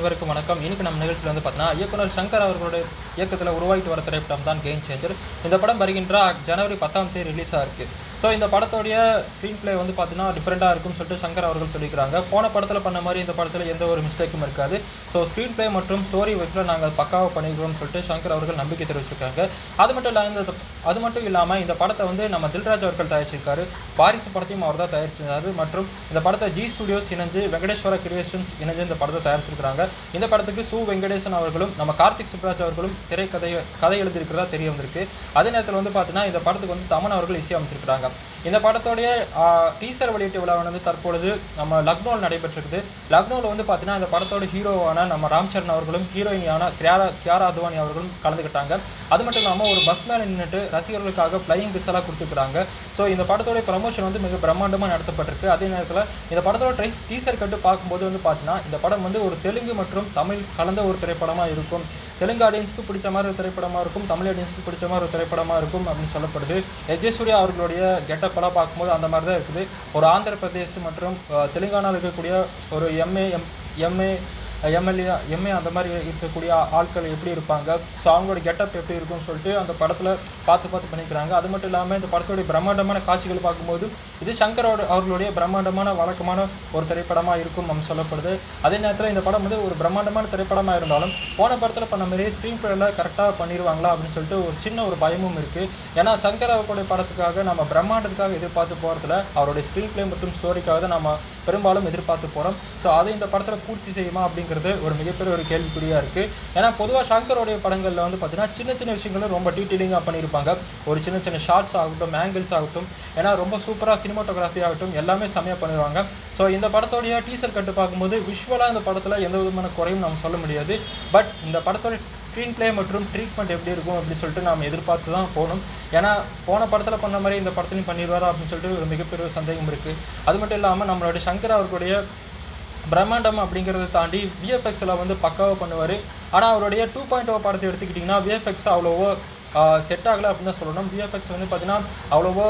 அனைவருக்கும் வணக்கம். இன்னைக்கு நம்ம நிகழ்ச்சியில் வந்து பார்த்தீங்கன்னா இயக்குனர் சங்கர் அவர்களுடைய இயக்கத்தில் உருவாகிட்டு வர திரைப்படம் தான் கேம் சேஞ்சர். இந்த படம் வருகின்ற ஜனவரி 10ஆம் தேதி ரிலீஸ் ஆயிருக்கு. ஸோ இந்த படத்தோடைய ஸ்க்ரீன் பிளே வந்து பார்த்தீங்கன்னா டிஃப்ரெண்ட்டாக இருக்கும்னு சொல்லிட்டு சங்கர் அவர்கள் சொல்லிக்கிறாங்க. போன படத்தில் பண்ண மாதிரி இந்த படத்தில் எந்த ஒரு மிஸ்டேக்கும் இருக்காது. ஸோ ஸ்க்ரீன் பிளே மற்றும் ஸ்டோரி வைஸில் நாங்கள் பக்காவாக பண்ணிக்கிறோம்னு சொல்லிட்டு சங்கர் அவர்கள் நம்பிக்கை தெரிவிச்சிருக்காங்க. அது மட்டும் இல்லாமல் இந்த படத்தை வந்து நம்ம தில்ராஜ் அவர்கள் தயாரிச்சிருக்காரு. வாரிசு படத்தையும் அவர் தான் தயாரிச்சிருந்தாரு. மற்றும் இந்த படத்தை ஜி ஸ்டுடியோஸ் இணைஞ்சு வெங்கடேஸ்வர கிரியேஷன்ஸ் இணைஞ்சு இந்த படத்தை தயாரிச்சிருக்காங்க. இந்த படத்துக்கு சு வெங்கடேசன் அவர்களும் நம்ம கார்த்திக் சுப்ராஜ் அவர்களும் கதை எழுதியிருக்கிறதா தெரிய வந்திருக்கு. அதே நேரத்தில் வந்து பார்த்தீங்கன்னா இந்த படத்துக்கு வந்து தமன் அவர்கள் இசையமைச்சிருக்கிறாங்க. இந்த படத்தோடைய டீசர் வெளியீட்டு விழா வந்து தற்பொழுது நம்ம லக்னோவில் நடைபெற்றிருக்குது. லக்னோவில் வந்து பார்த்தீங்கன்னா இந்த படத்தோட ஹீரோவான நம்ம ராம் சரண் அவர்களும் ஹீரோயினியான கியாரா அத்வானி அவர்களும் கலந்துக்கிட்டாங்க. அது மட்டும் இல்லாமல் ஒரு பஸ் மேலே நின்றுட்டு ரசிகர்களுக்காக ஃப்ளையிங் கிஸ்ஸெல்லாம் கொடுத்துருக்காங்க. ஸோ இந்த படத்தோடைய ப்ரமோஷன் வந்து மிக பிரம்மாண்டமாக நடத்தப்பட்டிருக்கு. அதே நேரத்தில் இந்த படத்தோட டீசர் கட்டு பார்க்கும்போது வந்து பார்த்தீங்கன்னா இந்த படம் வந்து ஒரு தெலுங்கு மற்றும் தமிழ் கலந்த ஒரு திரைப்படமாக இருக்கும். தெலுங்கு ஆடியன்ஸுக்கு பிடிச்ச மாதிரி ஒரு திரைப்படமாக இருக்கும், தமிழ் ஆடியன்ஸுக்கு பிடிச்ச மாதிரி ஒரு திரைப்படமாக இருக்கும் அப்படின்னு சொல்லப்படுது. சூர்யா அவர்களுடைய கெட்டப்பெல்லாம் பார்க்கும்போது அந்த மாதிரி தான் இருக்குது. ஒரு ஆந்திர பிரதேஷ் மற்றும் தெலுங்கானாவில் இருக்கக்கூடிய ஒரு எம்ஏ அந்த மாதிரி இருக்கக்கூடிய ஆட்கள் எப்படி இருப்பாங்க, ஸோ அவங்களோட கெட்டப் எப்படி இருக்கும்னு சொல்லிட்டு அந்த படத்தில் பார்த்து பண்ணிக்கிறாங்க. அது மட்டும் இல்லாமல் இந்த படத்தோடைய பிரம்மாண்டமான காட்சிகள் பார்க்கும்போது இது சங்கர் அவர்களுடைய பிரம்மாண்டமான வழக்கமான ஒரு திரைப்படமாக இருக்கும் நம்ம சொல்லப்படுது. அதே நேரத்தில் இந்த படம் வந்து ஒரு பிரம்மாண்டமான திரைப்படமாக இருந்தாலும் போன படத்தில் பண்ண மாதிரி ஸ்க்ரீன் பிளேல கரெக்டாக பண்ணிடுவாங்களா அப்படின்னு சொல்லிட்டு ஒரு சின்ன ஒரு பயமும் இருக்குது. ஏன்னா சங்கர் அவர்களுடைய படத்துக்காக நம்ம பிரம்மாண்டத்துக்காக எதிர்பார்த்து போகிறதுல அவருடைய ஸ்க்ரீன் பிளே மற்றும் ஸ்டோரிக்காக தான் நம்ம பெரும்பாலும் எதிர்பார்த்து போகிறோம். ஸோ அதை இந்த படத்தில் பூர்த்தி செய்யுமா அப்படிங்கிறது ஒரு மிகப்பெரிய ஒரு கேள்விக்குறியாக இருக்குது. ஏன்னா பொதுவாக சங்கரோடைய படங்களில் வந்து பார்த்தீங்கன்னா சின்ன சின்ன விஷயங்களும் ரொம்ப டீட்டெயிலிங்காக பண்ணியிருப்பாங்க. ஒரு சின்ன ஷார்ட்ஸ் ஆகட்டும், ஆங்கிள்ஸ் ஆகட்டும், ஏன்னா ரொம்ப சூப்பராக சினிமாட்டோகிராஃபி ஆகட்டும் எல்லாமே செம்மையாக பண்ணிடுவாங்க. ஸோ இந்த படத்தோடைய டீசர் கட்டு பார்க்கும்போது விஷுவலாக இந்த படத்தில் எந்த விதமான குறையும் நம்ம சொல்ல முடியாது. பட் இந்த படத்தோட ஸ்க்ரீன் பிளே மற்றும் ட்ரீட்மெண்ட் எப்படி இருக்கும் அப்படின்னு சொல்லிட்டு நாம் எதிர்பார்த்து தான் போகணும். ஏன்னா போன படத்தில் பண்ண மாதிரி இந்த படத்துலையும் பண்ணிடுவாரா அப்படின்னு சொல்லிட்டு ஒரு மிகப்பெரிய சந்தேகம் இருக்குது. அது மட்டும் இல்லாமல் நம்மளுடைய சங்கர் அவர்களுடைய பிரம்மாண்டம் அப்படிங்கிறத தாண்டி விஎஃப்எக்ஸில் வந்து பக்காவாக பண்ணுவார். ஆனால் அவருடைய 2.0 படத்தை எடுத்துக்கிட்டிங்கன்னா விஎஃப்எக்ஸ் அவ்வளோவோ செட் ஆகலை அப்படின்னு தான் சொல்லணும். விஎஃப்எக்ஸ் வந்து பார்த்திங்கன்னா அவ்வளோவோ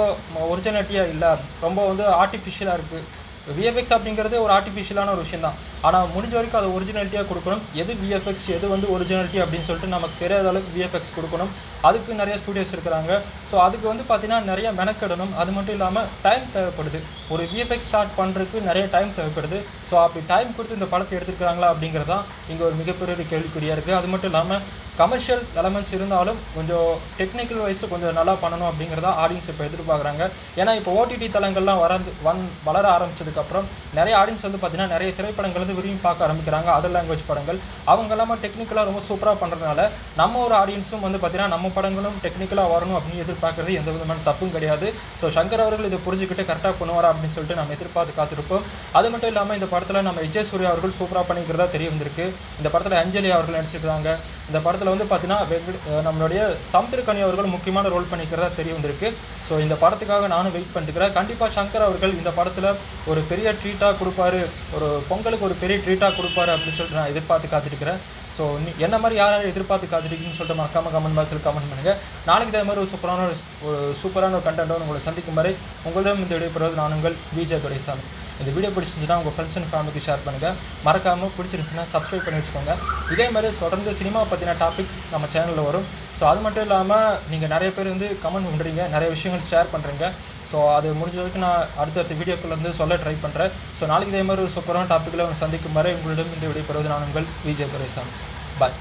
ஒரிஜினாலிட்டியாக இல்லை, ரொம்ப வந்து ஆர்டிஃபிஷியலாக இருக்குது. விஎஃப்எக்ஸ் அப்படிங்கிறது ஒரு ஆர்டிஃபிஷியலான ஒரு விஷயம் தான். ஆனால் முடிஞ்ச வரைக்கும் அதை ஒரிஜினாலிட்டியாக கொடுக்கணும். எது விஎஃப்எக்ஸ் எது வந்து ஒரிஜினாலிட்டி அப்படின்னு சொல்லிட்டு நமக்கு தெரியாத அளவுக்கு விஎஃப்எக்ஸ் கொடுக்கணும். அதுக்கு நிறைய ஸ்டூடியோஸ் இருக்கிறாங்க. ஸோ அதுக்கு வந்து பார்த்திங்கன்னா நிறைய மெனக்கெடணும். அது மட்டும் இல்லாமல் டைம் தேவைப்படுது. ஒரு விஎஃப்எக்ஸ் ஸ்டார்ட் பண்ணுறதுக்கு நிறைய டைம் தேவைப்படுது. ஸோ அப்படி டைம் கொடுத்து இந்த படத்தை எடுத்துருக்காங்களா அப்படிங்கிறது தான் இங்கே ஒரு மிகப்பெரிய ஒரு கேள்விக்குறியாக இருக்குது. அது மட்டும் இல்லாமல் கமர்ஷியல் எலமெண்ட்ஸ் இருந்தாலும் கொஞ்சம் டெக்னிக்கல் வைஸு கொஞ்சம் நல்லா பண்ணணும் அப்படிங்கிறதா ஆடியன்ஸ் இப்போ எதிர்பார்க்குறாங்க. ஏன்னா இப்போ ஓடிடி தளங்கள்லாம் வளர ஆரம்பிச்சதுக்கப்புறம் நிறைய ஆடியன்ஸ் வந்து பார்த்திங்கன்னா நிறைய திரைப்படங்கள் வந்து விரும்பி பார்க்க ஆரம்பிக்கிறாங்க. அதர் லாங்குவேஜ் படங்கள் அவங்க எல்லாமே டெக்னிக்கலாக ரொம்ப சூப்பராக பண்ணுறதுனால நம்ம ஒரு ஆடியன்ஸும் வந்து பார்த்திங்கன்னா நம்ம படங்களும் டெக்னிக்கலாக வரணும் அப்படின்னு எதிர்பார்க்குறது எந்த விதமான தப்பும் கிடையாது. ஸோ சங்கர் அவர்கள் இதை புரிஞ்சுக்கிட்டு கரெக்டாக பண்ணுவாரா அப்படின்னு சொல்லிட்டு நம்ம எதிர்பார்த்து காத்திருப்போம். அது மட்டும் இல்லாமல் இந்த படத்தில் நம்ம சூர்யா அவர்கள் சூப்பராக பண்ணிக்கிறதா தெரிய வந்திருக்கு. இந்த படத்தில் அஞ்சலி அவர்கள் நடிச்சிருக்காங்க. இந்த படத்தில் வந்து பார்த்தீங்கன்னா நம்மளுடைய சமுத்திரக்கனி அவர்கள் முக்கியமான ரோல் பண்ணிக்கிறதா தெரிய வந்திருக்கு. ஸோ இந்த படத்துக்காக நானும் வெயிட் பண்ணிட்டுக்கிறேன். கண்டிப்பாக சங்கர் அவர்கள் இந்த படத்தில் ஒரு பெரிய ட்ரீட்டாக கொடுப்பாரு, ஒரு பொங்கலுக்கு ஒரு பெரிய ட்ரீட்டாக கொடுப்பாரு அப்படின்னு சொல்லிட்டு நான் எதிர்பார்த்து காத்துட்டுருக்கிறேன். ஸோ என்ன மாதிரி யாரும் எதிர்பார்த்து காத்துட்டீங்கன்னு சொல்லிட்டு மறக்காமல் கமெண்ட் பாக்ஸில் கமெண்ட் பண்ணுங்கள். நாளைக்கு இதே மாதிரி ஒரு சூப்பரான ஒரு கண்டென்ட்டோடு உங்களை சந்திக்கும் வரை உங்களிடம் இந்த விடைபெறுவது நான் உங்கள் விஜய் துரைசாமி. இந்த வீடியோ பிடிச்சிருந்துச்சுன்னா உங்கள் ஃப்ரெண்ட்ஸ் அண்ட் ஃபேமிலிக்கு ஷேர் பண்ணுங்கள். மறக்காமல் பிடிச்சிருந்துச்சுன்னா சப்ஸ்கிரைப் பண்ணி வச்சுக்கோங்க. இதே மாதிரி தொடர்ந்து சினிமா பற்றின டாபிக் நம்ம சேனலில் வரும். ஸோ அது மட்டும் இல்லாமல் நீங்கள் நிறைய பேர் வந்து கமெண்ட் பண்ணுறீங்க, நிறைய விஷயங்கள் ஷேர் பண்ணுறீங்க. ஸோ அது முடிஞ்ச வரைக்கும் நான் அடுத்தடுத்த வீடியோக்குள்ள வந்து சொல்ல ட்ரை பண்ணுறேன். ஸோ நாளைக்கு இதே மாதிரி ஒரு சூப்பரான டாப்பிக்கில் சந்திக்கும் வரை உங்களிடம் இந்த விடைபெறுவது நான் உங்கள் விஜய் துரைசாமி. பாய்.